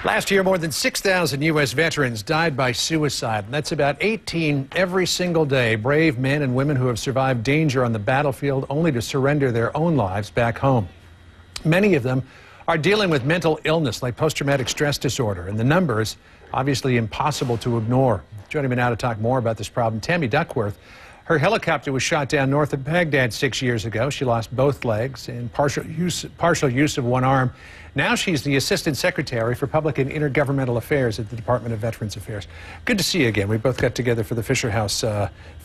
Last year, more than 6,000 U.S. veterans died by suicide. That's about 18 every single day. Brave men and women who have survived danger on the battlefield only to surrender their own lives back home. Many of them are dealing with mental illness like post-traumatic stress disorder, and the numbers obviously impossible to ignore. Joining me now to talk more about this problem, Tammy Duckworth. Her helicopter was shot down north of Baghdad 6 years ago. She lost both legs and partial use of one arm. Now she's the Assistant Secretary for Public and Intergovernmental Affairs at the Department of Veterans Affairs. Good to see you again. We both got together for the Fisher House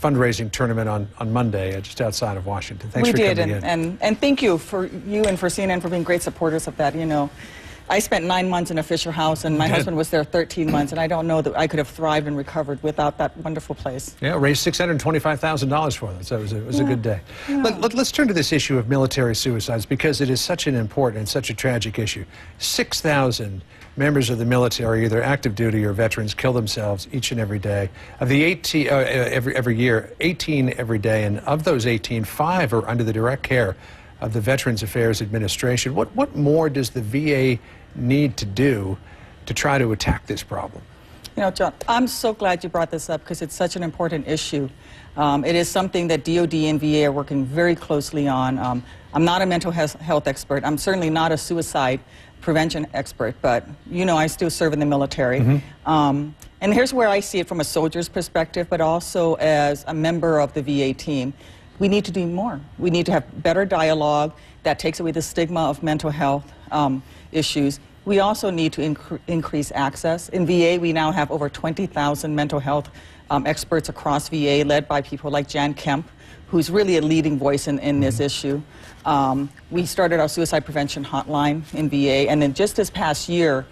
fundraising tournament on Monday just outside of Washington. Thanks for coming in. And thank you and for CNN for being great supporters of that. You know, I spent 9 months in a Fisher House, and my husband was there 13 months, and I don't know that I could have thrived and recovered without that wonderful place. Yeah, raised $625,000 for them, so it was a good day. Yeah. Let's turn to this issue of military suicides, because it is such an important and such a tragic issue. 6,000 members of the military, either active duty or veterans, kill themselves each and every day. Of the 18, every year, 18 every day, and of those 18, 5 are under the direct care of the Veterans Affairs Administration. What more does the VA need to do to try to attack this problem? You know, John, I'm so glad you brought this up because it's such an important issue. It is something that DOD and VA are working very closely on. I'm not a mental health expert. I'm certainly not a suicide prevention expert, but, you know, I still serve in the military. And here's where I see it from a soldier's perspective, but also as a member of the VA team. We need to do more. We need to have better dialogue that takes away the stigma of mental health issues. We also need to increase access. In VA, we now have over 20,000 mental health experts across VA, led by people like Jan Kemp, who's really a leading voice in this issue. We started our suicide prevention hotline in VA, and then just this past year,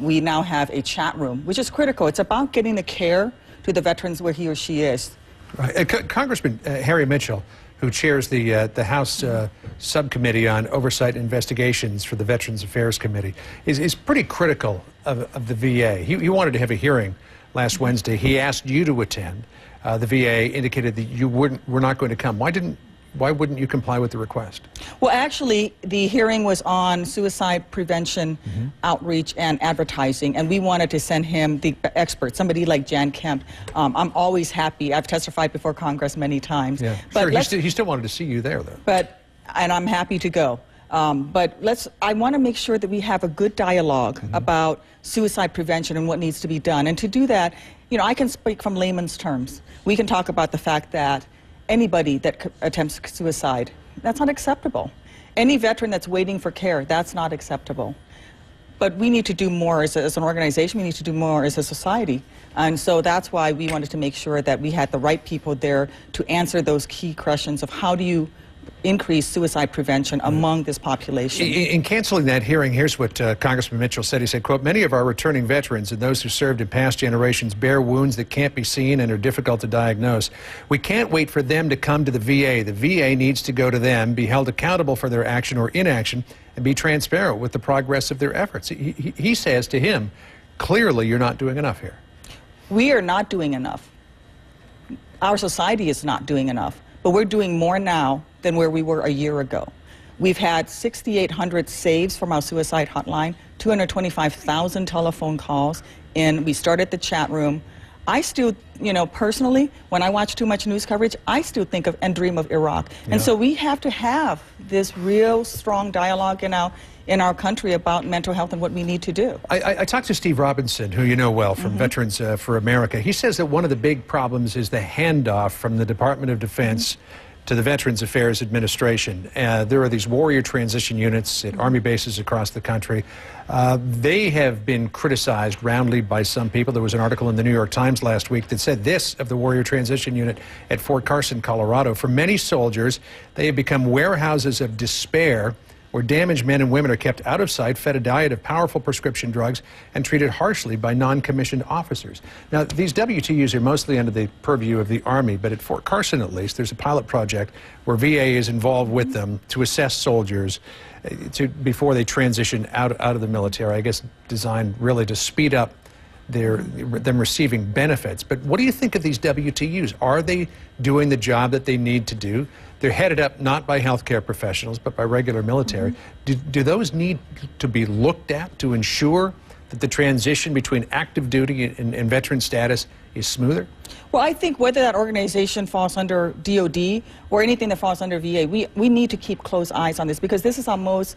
we now have a chat room, which is critical. It's about getting the care to the veterans where he or she is. Right. Congressman Harry Mitchell, who chairs the House Subcommittee on Oversight and Investigations for the Veterans Affairs Committee, is pretty critical of the VA. He wanted to have a hearing last Wednesday. He asked you to attend. The VA indicated that you were not going to come. Why wouldn't you comply with the request? Well, actually, the hearing was on suicide prevention, outreach, and advertising, and we wanted to send him the expert, somebody like Jan Kemp. I'm always happy. I've testified before Congress many times. Yeah, but sure. He still wanted to see you there, though. And I'm happy to go. I want to make sure that we have a good dialogue about suicide prevention and what needs to be done. And to do that, you know, I can speak from layman's terms. We can talk about the fact that anybody that attempts suicide, that's not acceptable. Any veteran that's waiting for care, that's not acceptable. But we need to do more as an organization, we need to do more as a society. And so that's why we wanted to make sure that we had the right people there to answer those key questions of how do you increase suicide prevention among this population. In canceling that hearing, here's what Congressman Mitchell said. He said, quote, "Many of our returning veterans and those who served in past generations bear wounds that can't be seen and are difficult to diagnose. We can't wait for them to come to the VA. The VA needs to go to them, be held accountable for their action or inaction, and be transparent with the progress of their efforts." He says to him, clearly you're not doing enough here. We are not doing enough. Our society is not doing enough. But we're doing more now than where we were a year ago. We've had 6,800 saves from our suicide hotline, 225,000 telephone calls, and we started the chat room. I still, you know, personally, when I watch too much news coverage, I still think of and dream of Iraq. Yeah. And so we have to have this real strong dialogue in our country about mental health and what we need to do. I talked to Steve Robinson, who you know well from Veterans for America. He says that one of the big problems is the handoff from the Department of Defense to the Veterans Affairs Administration. There are these warrior transition units at Army bases across the country. They have been criticized roundly by some people. There was an article in the New York Times last week that said this of the warrior transition unit at Fort Carson, Colorado. For many soldiers, they have become warehouses of despair, where damaged men and women are kept out of sight, fed a diet of powerful prescription drugs, and treated harshly by non-commissioned officers. Now, these WTUs are mostly under the purview of the Army, but at Fort Carson, at least, there's a pilot project where VA is involved with them to assess soldiers before they transition out of the military, I guess designed really to speed up them receiving benefits. But what do you think of these WTUs? Are they doing the job that they need to do? They're headed up not by healthcare professionals, but by regular military. Do those need to be looked at to ensure that the transition between active duty and veteran status is smoother? Well, I think whether that organization falls under DOD or anything that falls under VA, we need to keep close eyes on this, because this is our most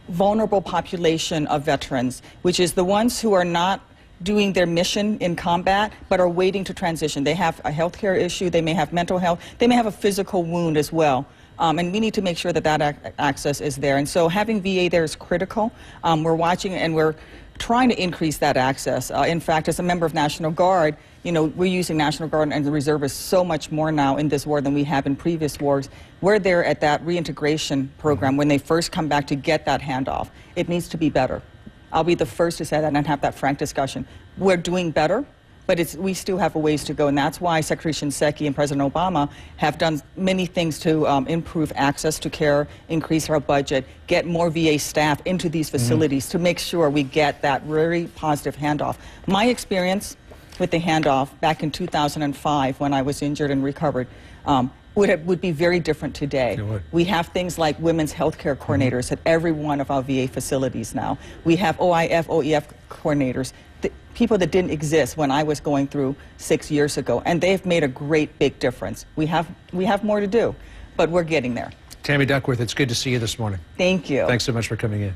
vulnerable population of veterans, which is the ones who are not doing their mission in combat but are waiting to transition. They have a health care issue, they may have mental health, they may have a physical wound as well. And we need to make sure that that access is there. And so having VA there is critical. We're watching and we're trying to increase that access. In fact, as a member of National Guard, you know, we're using National Guard and the reservists so much more now in this war than we have in previous wars. We're there at that reintegration program when they first come back to get that handoff. It needs to be better. I'll be the first to say that and have that frank discussion. We're doing better, but we still have a ways to go, and that's why Secretary Shinseki and President Obama have done many things to improve access to care, increase our budget, get more VA staff into these facilities to make sure we get that very positive handoff. My experience with the handoff back in 2005 when I was injured and recovered would be very different today. We have things like women's health care coordinators at every one of our VA facilities now. We have OIF, OEF coordinators, people that didn't exist when I was going through 6 years ago, and they've made a great big difference. We have more to do, but we're getting there. Tammy Duckworth, it's good to see you this morning. Thank you. Thanks so much for coming in.